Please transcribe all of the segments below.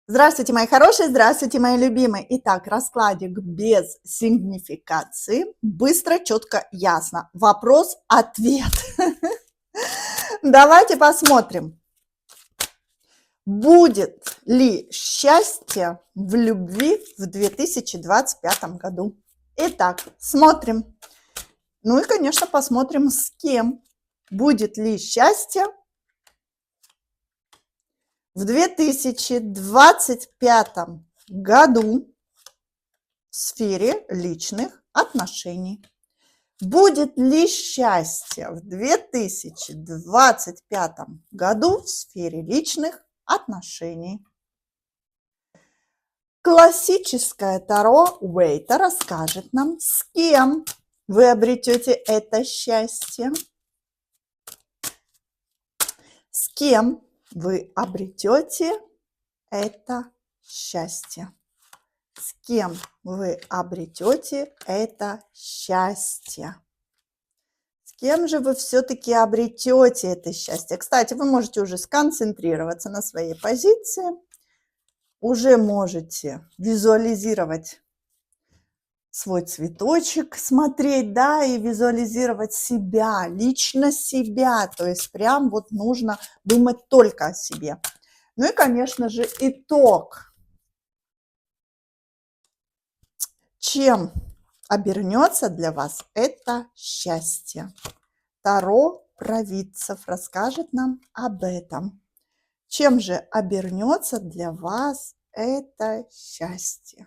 Здравствуйте, мои хорошие, здравствуйте, мои любимые. Итак, раскладик без сигнификации. Быстро, четко, ясно. Вопрос, ответ. Давайте посмотрим. Будет ли счастье в любви в 2025 году? Итак, смотрим. Ну и, конечно, посмотрим, с кем. Будет ли счастье в 2025 году в сфере личных отношений? Будет ли счастье в 2025 году в сфере личных отношений? Классическое Таро Уэйта расскажет нам, с кем вы обретете это счастье, с кем вы обретете это счастье, с кем вы обретете это счастье. С кем же вы все-таки обретете это счастье? Кстати, вы можете уже сконцентрироваться на своей позиции, уже можете визуализировать свой цветочек, смотреть, да, и визуализировать себя, лично себя. То есть прям вот нужно думать только о себе. Ну и, конечно же, итог. Чем обернется для вас это счастье? Таро провидцев расскажет нам об этом. Чем же обернется для вас это счастье?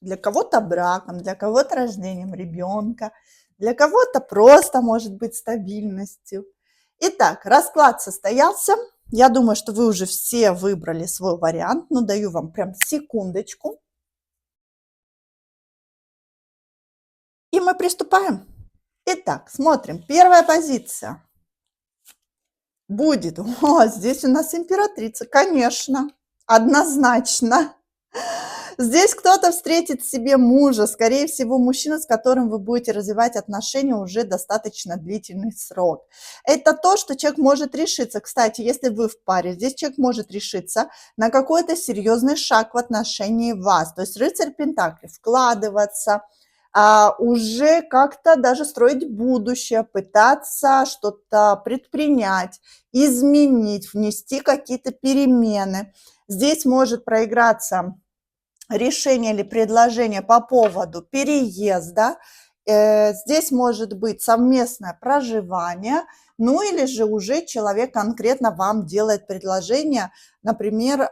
Для кого-то браком, для кого-то рождением ребенка, для кого-то просто, может быть, стабильностью. Итак, расклад состоялся. Я думаю, что вы уже все выбрали свой вариант, но даю вам прям секундочку. И мы приступаем. Итак, смотрим. Первая позиция будет. О, здесь у нас императрица, конечно, однозначно. Здесь кто-то встретит себе мужа, скорее всего, мужчина, с которым вы будете развивать отношения уже достаточно длительный срок. Это то, что человек может решиться. Кстати, если вы в паре, здесь человек может решиться на какой-то серьезный шаг в отношении вас. То есть рыцарь Пентаклей, вкладываться, уже как-то даже строить будущее, пытаться что-то предпринять, изменить, внести какие-то перемены. Здесь может проиграться решение или предложение по поводу переезда. Здесь может быть совместное проживание, ну или же уже человек конкретно вам делает предложение, например,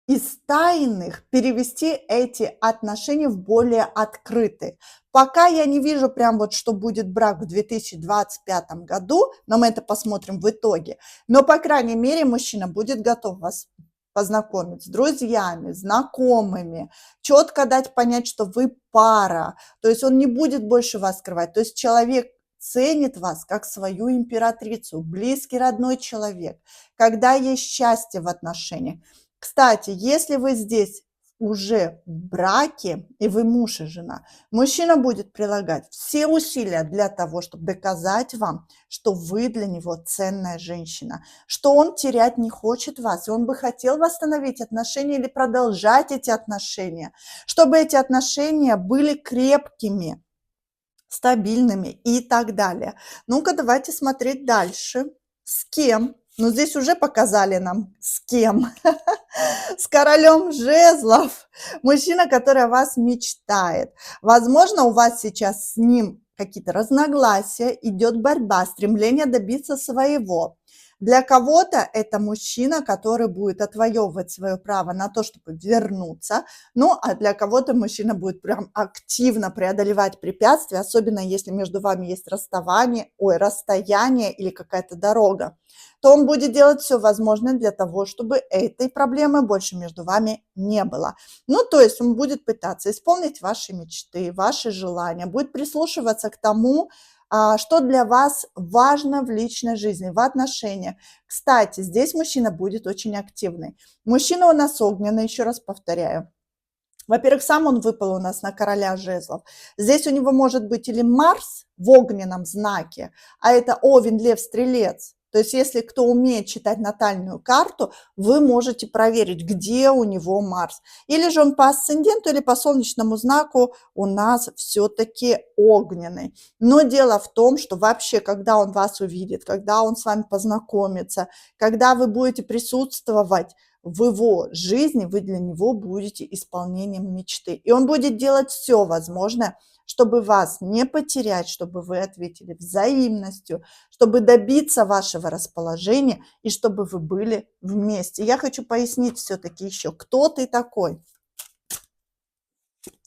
из тайных перевести эти отношения в более открытые. Пока я не вижу прям вот, что будет брак в 2025 году, но мы это посмотрим в итоге. Но, по крайней мере, мужчина будет готов вас познакомить с друзьями, знакомыми, четко дать понять, что вы пара. То есть он не будет больше вас скрывать. То есть человек ценит вас как свою императрицу, близкий, родной человек, когда есть счастье в отношениях. Кстати, если вы здесь уже в браке, и вы муж и жена, мужчина будет прилагать все усилия для того, чтобы доказать вам, что вы для него ценная женщина, что он терять не хочет вас, и он бы хотел восстановить отношения или продолжать эти отношения, чтобы эти отношения были крепкими, стабильными и так далее. Ну-ка, давайте смотреть дальше. С кем? Ну, здесь уже показали нам, с кем. С королем жезлов. Мужчина, который о вас мечтает. Возможно, у вас сейчас с ним какие-то разногласия, идет борьба, стремление добиться своего. Для кого-то это мужчина, который будет отвоевывать свое право на то, чтобы вернуться. Ну, а для кого-то мужчина будет прям активно преодолевать препятствия, особенно если между вами есть расстояние или какая-то дорога, то он будет делать все возможное для того, чтобы этой проблемы больше между вами не было. Ну, то есть он будет пытаться исполнить ваши мечты, ваши желания, будет прислушиваться к тому, что для вас важно в личной жизни, в отношениях. Кстати, здесь мужчина будет очень активный. Мужчина у нас огненный, еще раз повторяю. Во-первых, сам он выпал у нас на короля жезлов. Здесь у него может быть или Марс в огненном знаке, а это Овен, Лев, Стрелец. То есть если кто умеет читать натальную карту, вы можете проверить, где у него Марс. Или же он по асценденту, или по солнечному знаку у нас все-таки огненный. Но дело в том, что вообще, когда он вас увидит, когда он с вами познакомится, когда вы будете присутствовать в его жизни, вы для него будете исполнением мечты. И он будет делать все возможное, чтобы вас не потерять, чтобы вы ответили взаимностью, чтобы добиться вашего расположения и чтобы вы были вместе. Я хочу пояснить все-таки еще, кто ты такой.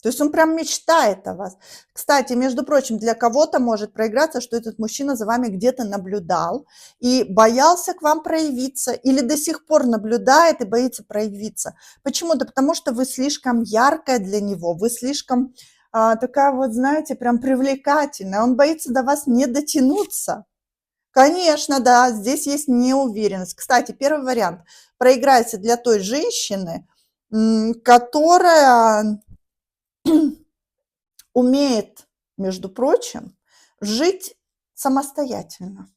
То есть он прям мечтает о вас. Кстати, между прочим, для кого-то может проиграться, что этот мужчина за вами где-то наблюдал и боялся к вам проявиться, или до сих пор наблюдает и боится проявиться. Почему? Да потому что вы слишком яркая для него, вы слишком такая вот, знаете, прям привлекательная. Он боится до вас не дотянуться. Конечно, да, здесь есть неуверенность. Кстати, первый вариант проиграется для той женщины, которая умеет, между прочим, жить самостоятельно.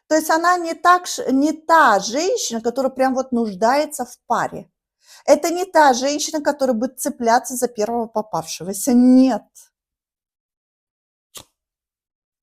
То есть она не та женщина, которая прям вот нуждается в паре. Это не та женщина, которая будет цепляться за первого попавшегося. Нет.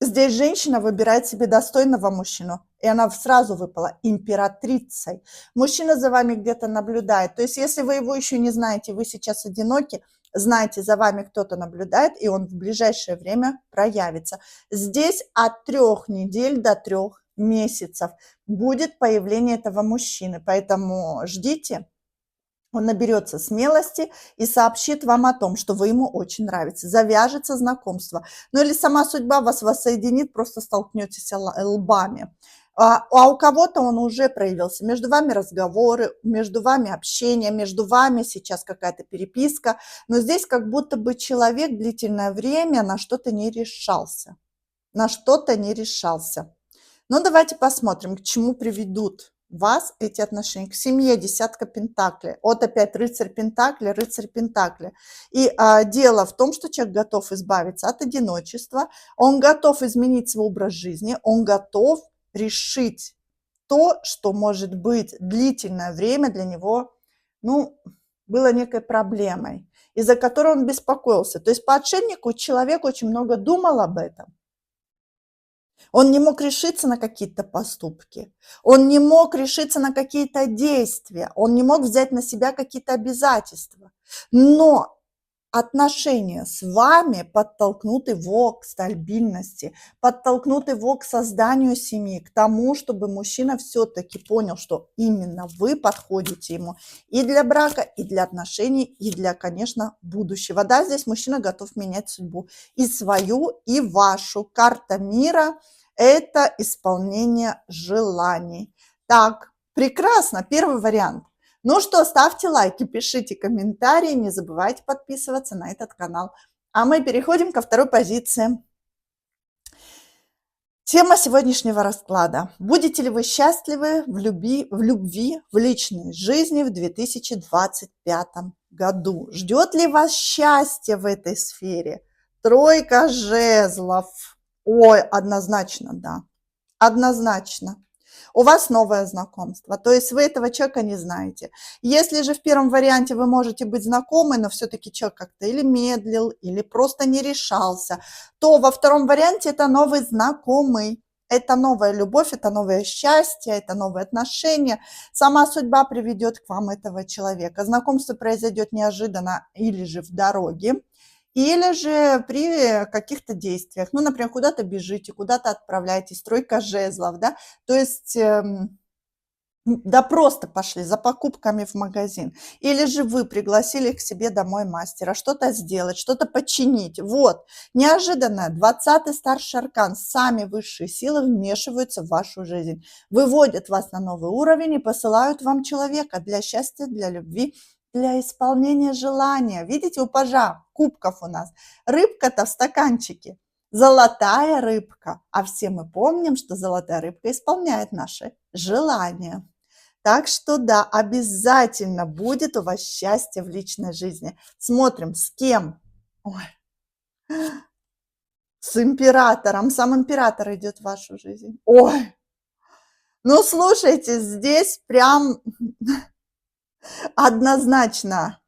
Здесь женщина выбирает себе достойного мужчину, и она сразу выпала императрицей. Мужчина за вами где-то наблюдает. То есть если вы его еще не знаете, вы сейчас одиноки, знаете, за вами кто-то наблюдает, и он в ближайшее время проявится. Здесь от 3 недель до 3 месяцев будет появление этого мужчины, поэтому ждите. Он наберется смелости и сообщит вам о том, что вы ему очень нравитесь. Завяжется знакомство. Ну или сама судьба вас воссоединит, просто столкнетесь лбами. А у кого-то он уже проявился. Между вами разговоры, между вами общение, между вами сейчас какая-то переписка. Но здесь как будто бы человек длительное время на что-то не решался. На что-то не решался. Ну, давайте посмотрим, к чему приведут вас эти отношения. К семье десятка пентаклей. Вот опять рыцарь пентаклей, рыцарь пентаклей. И дело в том, что человек готов избавиться от одиночества, он готов изменить свой образ жизни, он готов решить то, что, может быть, длительное время для него, ну, было некой проблемой, из-за которой он беспокоился. То есть по отшельнику человек очень много думал об этом. Он не мог решиться на какие-то поступки, он не мог решиться на какие-то действия, он не мог взять на себя какие-то обязательства. Но отношения с вами подтолкнут его к стабильности, подтолкнут его к созданию семьи, к тому, чтобы мужчина все-таки понял, что именно вы подходите ему и для брака, и для отношений, и для, конечно, будущего. Да, здесь мужчина готов менять судьбу и свою, и вашу. Карта мира – это исполнение желаний. Так, прекрасно, первый вариант. Ну что, ставьте лайки, пишите комментарии, не забывайте подписываться на этот канал. А мы переходим ко второй позиции. Тема сегодняшнего расклада. Будете ли вы счастливы в любви, в личной жизни в 2025 году? Ждет ли вас счастье в этой сфере? Тройка жезлов. Ой, однозначно, да. Однозначно. У вас новое знакомство, то есть вы этого человека не знаете. Если же в первом варианте вы можете быть знакомы, но все-таки человек как-то или медлил, или просто не решался, то во втором варианте это новый знакомый. Это новая любовь, это новое счастье, это новые отношения. Сама судьба приведет к вам этого человека. Знакомство произойдет неожиданно или же в дороге, или же при каких-то действиях. Ну, например, куда-то бежите, куда-то отправляетесь, тройка жезлов, да. То есть, да просто пошли за покупками в магазин. Или же вы пригласили к себе домой мастера что-то сделать, что-то починить. Вот, неожиданно 20-й старший аркан, сами высшие силы вмешиваются в вашу жизнь, выводят вас на новый уровень и посылают вам человека для счастья, для любви, для исполнения желания. Видите, у пажа кубков у нас рыбка-то в стаканчике, золотая рыбка. А все мы помним, что золотая рыбка исполняет наши желания. Так что да, обязательно будет у вас счастье в личной жизни. Смотрим, с кем. Ой, с императором. Сам император идет в вашу жизнь. Ой, Ну, слушайте, здесь прям однозначно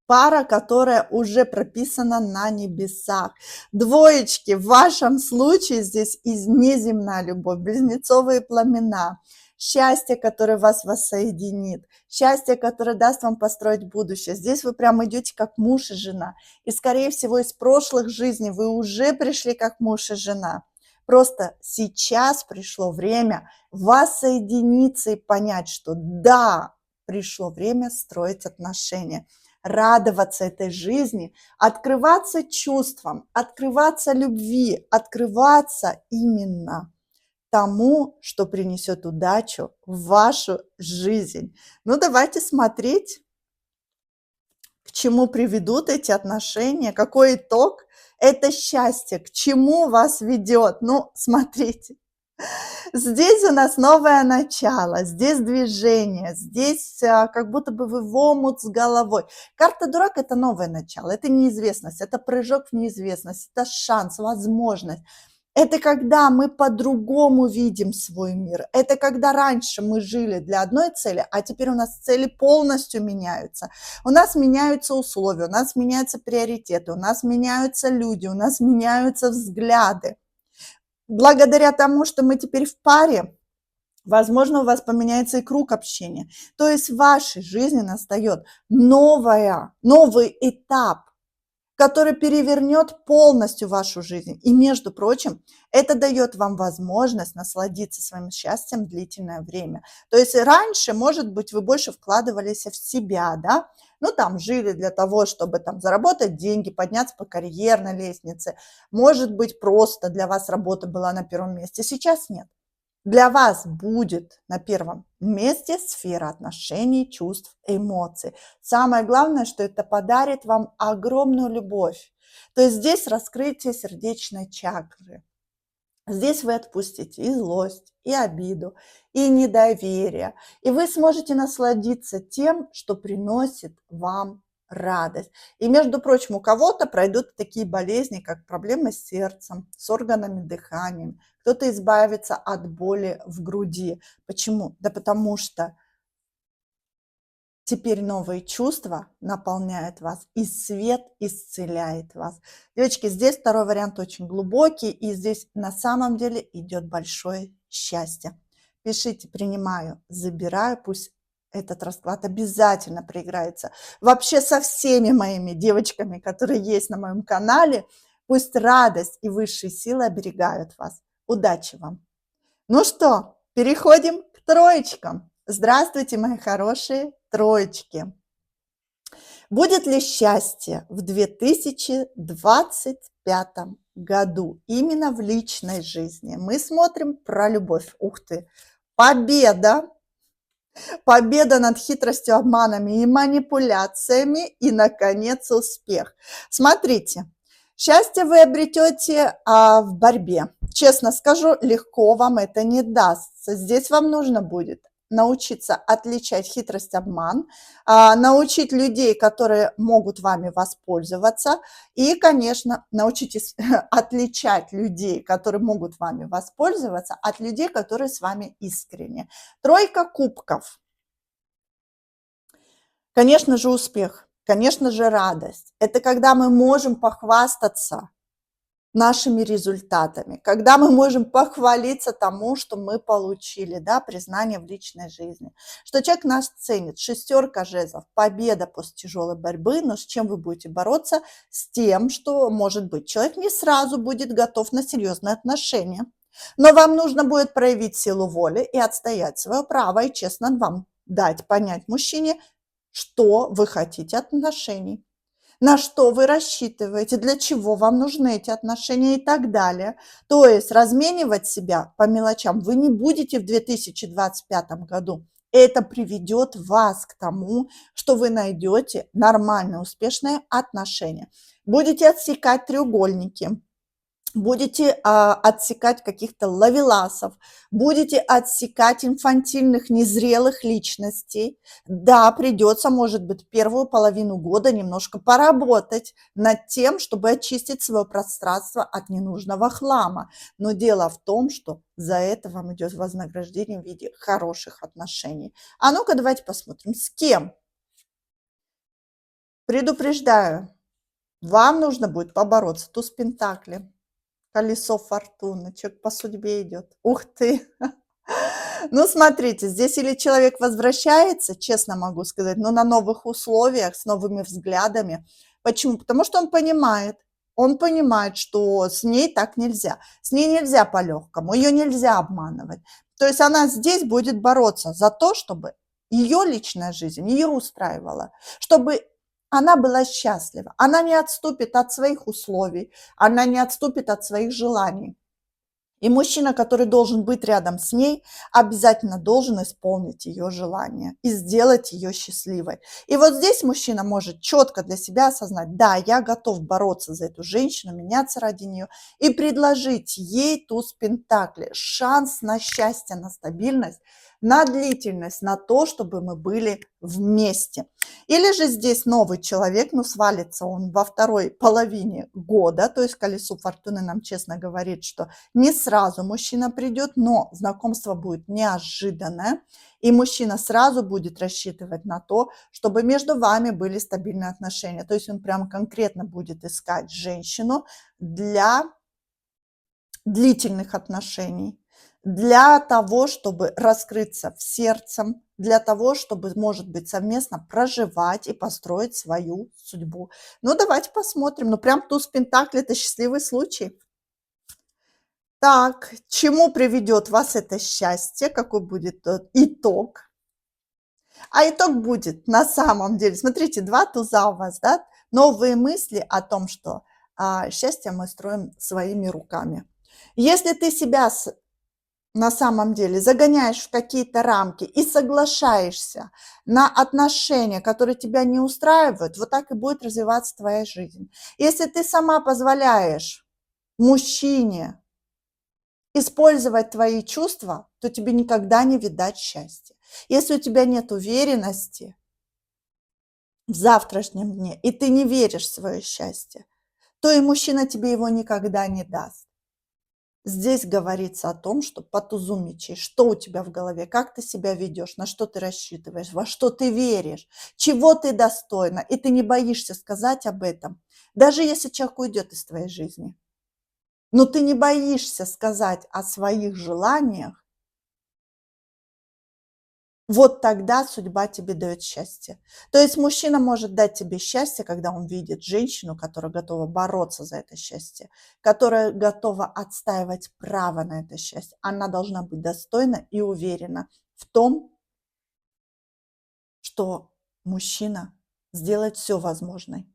пара, которая уже прописана на небесах. Двоечки, в вашем случае здесь неземная любовь, близнецовые пламена, счастье, которое вас воссоединит, счастье, которое даст вам построить будущее. Здесь вы прям идете как муж и жена. И, скорее всего, из прошлых жизней вы уже пришли как муж и жена. Просто сейчас пришло время воссоединиться и понять, что да, пришло время строить отношения, радоваться этой жизни, открываться чувствам, открываться любви, открываться именно тому, что принесет удачу в вашу жизнь. Ну, давайте смотреть, к чему приведут эти отношения, какой итог. Это счастье, к чему вас ведет. Ну, смотрите. Здесь у нас новое начало, здесь движение, здесь как будто бы вы в омут с головой. Карта дурак – это новое начало, это неизвестность, это прыжок в неизвестность, это шанс, возможность. Это когда мы по-другому видим свой мир. Это когда раньше мы жили для одной цели, а теперь у нас цели полностью меняются. У нас меняются условия, у нас меняются приоритеты, у нас меняются люди, у нас меняются взгляды. Благодаря тому, что мы теперь в паре, возможно, у вас поменяется и круг общения. То есть в вашей жизни настает новый этап, который перевернет полностью вашу жизнь. И, между прочим, это дает вам возможность насладиться своим счастьем длительное время. То есть раньше, может быть, вы больше вкладывались в себя, да, ну, там, жили для того, чтобы там заработать деньги, подняться по карьерной лестнице. Может быть, просто для вас работа была на первом месте. Сейчас нет. Для вас будет на первом месте сфера отношений, чувств, эмоций. Самое главное, что это подарит вам огромную любовь. То есть здесь раскрытие сердечной чакры. Здесь вы отпустите и злость, и обиду, и недоверие. И вы сможете насладиться тем, что приносит вам радость. И, между прочим, у кого-то пройдут такие болезни, как проблемы с сердцем, с органами дыхания. Кто-то избавится от боли в груди. Почему? Да потому что теперь новые чувства наполняют вас, и свет исцеляет вас. Девочки, здесь второй вариант очень глубокий, и здесь на самом деле идет большое счастье. Пишите «принимаю», «забираю», пусть этот расклад обязательно проиграется. Вообще со всеми моими девочками, которые есть на моем канале, пусть радость и высшие силы оберегают вас. Удачи вам! Ну что, переходим к троечкам. Здравствуйте, мои хорошие троечки. Будет ли счастье в 2025 году именно в личной жизни? Мы смотрим про любовь. Ух ты! Победа! Победа над хитростью, обманами и манипуляциями. И, наконец, успех. Смотрите, счастье вы обретете в борьбе. Честно скажу, легко вам это не дастся. Здесь вам нужно будет научиться отличать хитрость, обман, научить людей, которые могут вами воспользоваться, и, конечно, научитесь отличать людей, которые могут вами воспользоваться, от людей, которые с вами искренне. Тройка кубков. Конечно же, успех, конечно же, радость. Это когда мы можем похвастаться нашими результатами, когда мы можем похвалиться тому, что мы получили, да, признание в личной жизни, что человек нас ценит. Шестерка жезлов, победа после тяжелой борьбы, но с чем вы будете бороться? С тем, что, может быть, человек не сразу будет готов на серьезные отношения, но вам нужно будет проявить силу воли и отстоять свое право, и честно вам дать понять мужчине, что вы хотите от отношений, на что вы рассчитываете, для чего вам нужны эти отношения и так далее. То есть разменивать себя по мелочам вы не будете в 2025 году. Это приведет вас к тому, что вы найдете нормальные, успешные отношения. Будете отсекать треугольники, будете отсекать каких-то ловеласов, будете отсекать инфантильных, незрелых личностей. Да, придется, может быть, первую половину года немножко поработать над тем, чтобы очистить свое пространство от ненужного хлама. Но дело в том, что за это вам идет вознаграждение в виде хороших отношений. А ну-ка, давайте посмотрим, с кем. Предупреждаю, вам нужно будет побороться. Туз Пентакли. Колесо фортуны, человек по судьбе идет. Ух ты! Ну, смотрите, здесь или человек возвращается, честно могу сказать, но на новых условиях, с новыми взглядами. Почему? Потому что он понимает, что с ней так нельзя. С ней нельзя по-легкому, ее нельзя обманывать. То есть она здесь будет бороться за то, чтобы ее личная жизнь ее устраивала, чтобы она была счастлива. Она не отступит от своих условий, она не отступит от своих желаний. И мужчина, который должен быть рядом с ней, обязательно должен исполнить ее желание и сделать ее счастливой. И вот здесь мужчина может четко для себя осознать: да, я готов бороться за эту женщину, меняться ради нее и предложить ей туз пентаклей, шанс на счастье, на стабильность, на длительность, на то, чтобы мы были вместе. Или же здесь новый человек, но свалится он во второй половине года, то есть колесо фортуны нам честно говорит, что не сразу мужчина придет, но знакомство будет неожиданное, и мужчина сразу будет рассчитывать на то, чтобы между вами были стабильные отношения. То есть он прям конкретно будет искать женщину для длительных отношений, для того, чтобы раскрыться в сердцем, для того, чтобы, может быть, совместно проживать и построить свою судьбу. Ну, давайте посмотрим. Ну, прям туз пентаклей – это счастливый случай. Так, к чему приведет вас это счастье? Какой будет итог? А итог будет на самом деле, смотрите, два туза у вас, да? Новые мысли о том, что счастье мы строим своими руками. Если ты себя на самом деле загоняешь в какие-то рамки и соглашаешься на отношения, которые тебя не устраивают, вот так и будет развиваться твоя жизнь. Если ты сама позволяешь мужчине использовать твои чувства, то тебе никогда не видать счастья. Если у тебя нет уверенности в завтрашнем дне, и ты не веришь в свое счастье, то и мужчина тебе его никогда не даст. Здесь говорится о том, что по тузу мечей, что у тебя в голове, как ты себя ведешь, на что ты рассчитываешь, во что ты веришь, чего ты достойна, и ты не боишься сказать об этом, даже если человек уйдет из твоей жизни. Но ты не боишься сказать о своих желаниях, вот тогда судьба тебе дает счастье. То есть мужчина может дать тебе счастье, когда он видит женщину, которая готова бороться за это счастье, которая готова отстаивать право на это счастье. Она должна быть достойна и уверена в том, что мужчина сделает все возможное,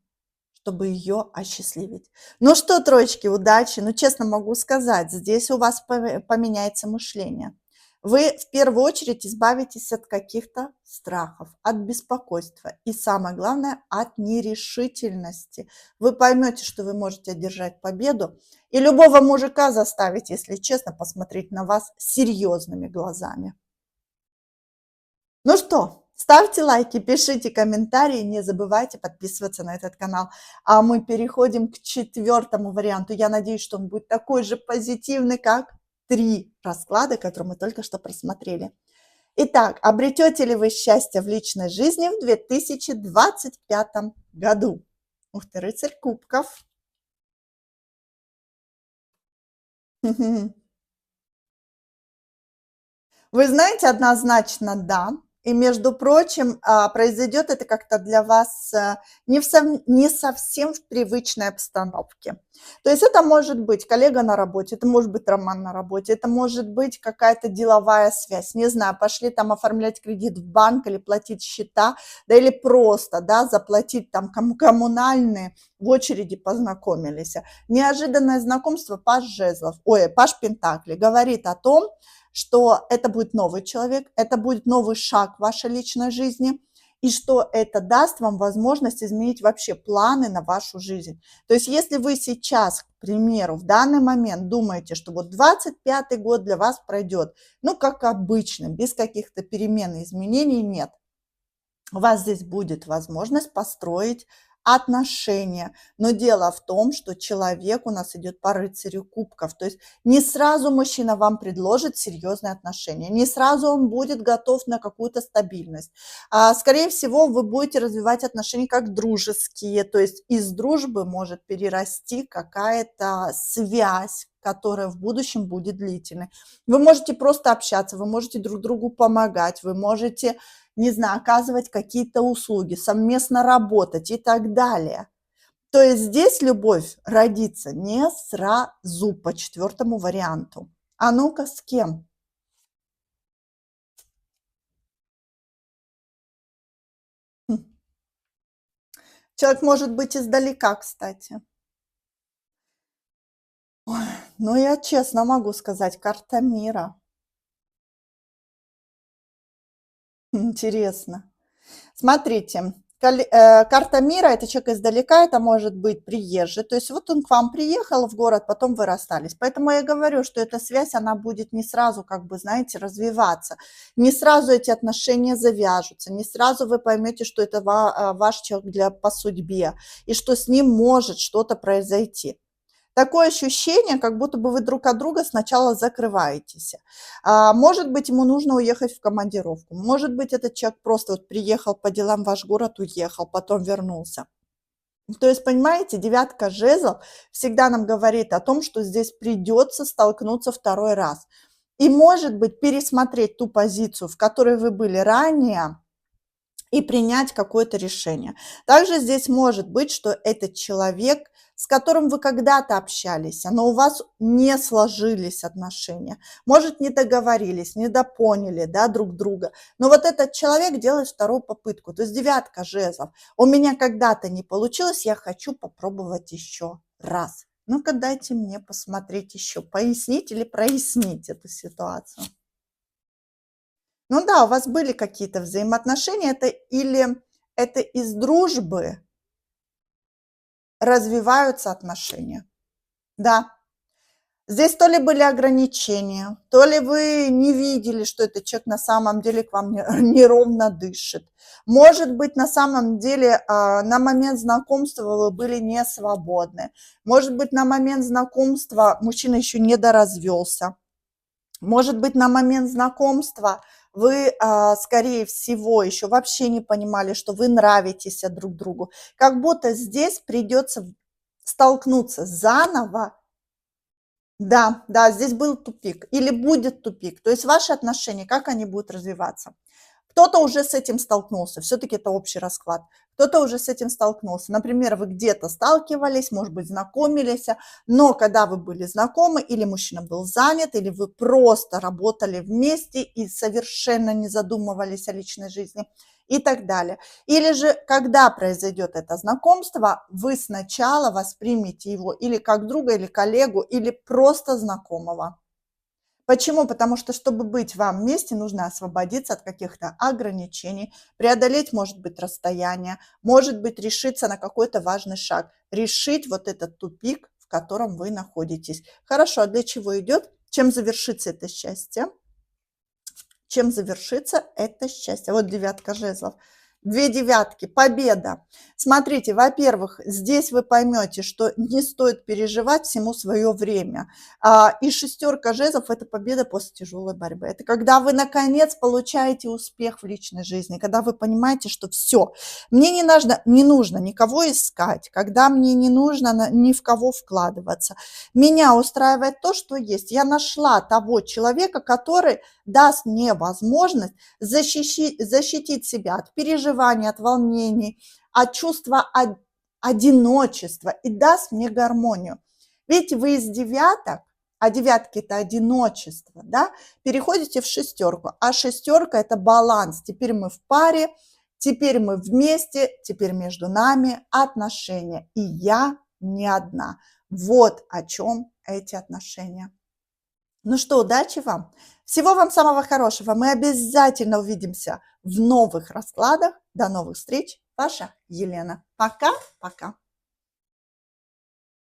чтобы ее осчастливить. Ну что, троечки, удачи. Ну, честно могу сказать, здесь у вас поменяется мышление. Вы в первую очередь избавитесь от каких-то страхов, от беспокойства и, самое главное, от нерешительности. Вы поймете, что вы можете одержать победу и любого мужика заставить, если честно, посмотреть на вас серьезными глазами. Ну что, ставьте лайки, пишите комментарии, не забывайте подписываться на этот канал. А мы переходим к четвертому варианту. Я надеюсь, что он будет такой же позитивный, как 3 расклада, которые мы только что просмотрели. Итак, обретете ли вы счастье в личной жизни в 2025 году? Ух ты, рыцарь кубков. Вы знаете, однозначно да. И, между прочим, произойдет это как-то для вас не совсем в привычной обстановке. То есть это может быть коллега на работе, это может быть роман на работе, это может быть какая-то деловая связь. Не знаю, пошли там оформлять кредит в банк или платить счета, да или просто, да, заплатить там коммунальные, в очереди познакомились. Неожиданное знакомство паж жезлов, паж пентаклей говорит о том, что это будет новый человек, это будет новый шаг в вашей личной жизни. и что это даст вам возможность изменить вообще планы на вашу жизнь. То есть если вы сейчас, к примеру, в данный момент думаете, что вот 25-й год для вас пройдет, ну, как обычно, без каких-то перемен и изменений, нет. У вас здесь будет возможность построить отношения. Но дело в том, что человек у нас идет по рыцарю кубков. То есть не сразу мужчина вам предложит серьезные отношения, не сразу он будет готов на какую-то стабильность. Скорее всего, вы будете развивать отношения как дружеские, то есть из дружбы может перерасти какая-то связь, которая в будущем будет длительной. Вы можете просто общаться, вы можете друг другу помогать, вы можете, не знаю, оказывать какие-то услуги, совместно работать и так далее. То есть здесь любовь родится не сразу по четвертому варианту. А ну-ка, с кем? Хм. Человек может быть издалека, кстати. Но я честно могу сказать, карта мира. Интересно. Смотрите, карта мира — это человек издалека, это может быть приезжий. То есть вот он к вам приехал в город, потом вы расстались. Поэтому я говорю, что эта связь, она будет не сразу, как бы, знаете, развиваться. Не сразу эти отношения завяжутся, не сразу вы поймете, что это ваш человек по судьбе, и что с ним может что-то произойти. Такое ощущение, как будто бы вы друг от друга сначала закрываетесь. Может быть, ему нужно уехать в командировку. Может быть, этот человек просто вот приехал по делам в ваш город, уехал, потом вернулся. То есть, понимаете, девятка жезлов всегда нам говорит о том, что здесь придется столкнуться второй раз. И, может быть, пересмотреть ту позицию, в которой вы были ранее, и принять какое-то решение. Также здесь может быть, что этот человек, с которым вы когда-то общались, но у вас не сложились отношения, может, не договорились, не допоняли, да, друг друга, но вот этот человек делает вторую попытку, то есть девятка жезлов. У меня когда-то не получилось, я хочу попробовать еще раз. Ну-ка, дайте мне посмотреть еще, пояснить или прояснить эту ситуацию. Ну да, у вас были какие-то взаимоотношения, это или это из дружбы развиваются отношения. Да, здесь то ли были ограничения, то ли вы не видели, что этот человек на самом деле к вам неровно дышит. Может быть, на самом деле на момент знакомства вы были не свободны. Может быть, на момент знакомства мужчина еще не доразвелся. Может быть, на момент знакомства вы, скорее всего, еще вообще не понимали, что вы нравитесь друг другу. Как будто здесь придется столкнуться заново. Да, да, здесь был тупик или будет тупик. То есть ваши отношения, как они будут развиваться? Кто-то уже с этим столкнулся, все-таки это общий расклад. Кто-то уже с этим столкнулся. Например, вы где-то сталкивались, может быть, знакомились, но когда вы были знакомы, или мужчина был занят, или вы просто работали вместе и совершенно не задумывались о личной жизни и так далее. Или же, когда произойдет это знакомство, вы сначала воспримете его или как друга, или коллегу, или просто знакомого. Почему? Потому что, чтобы быть вам вместе, нужно освободиться от каких-то ограничений, преодолеть, может быть, расстояние, может быть, решиться на какой-то важный шаг, решить вот этот тупик, в котором вы находитесь. Хорошо, а для чего идет? Чем завершится это счастье? Чем завершится это счастье? Вот девятка жезлов. Две девятки, победа. Смотрите, во-первых, здесь вы поймете, что не стоит переживать, всему свое время. И шестерка жезлов – это победа после тяжелой борьбы. Это когда вы, наконец, получаете успех в личной жизни, когда вы понимаете, что все, мне не нужно никого искать, когда мне не нужно ни в кого вкладываться. Меня устраивает то, что есть. Я нашла того человека, который даст мне возможность защитить себя от переживаний, от волнений, от чувства одиночества и даст мне гармонию. Видите, вы из девяток, а девятки – это одиночество, да, переходите в шестерку, а шестерка – это баланс. Теперь мы в паре, теперь мы вместе, теперь между нами отношения, и я не одна. Вот о чем эти отношения. Ну что, удачи вам! Всего вам самого хорошего. Мы обязательно увидимся в новых раскладах. До новых встреч, ваша Елена. Пока-пока.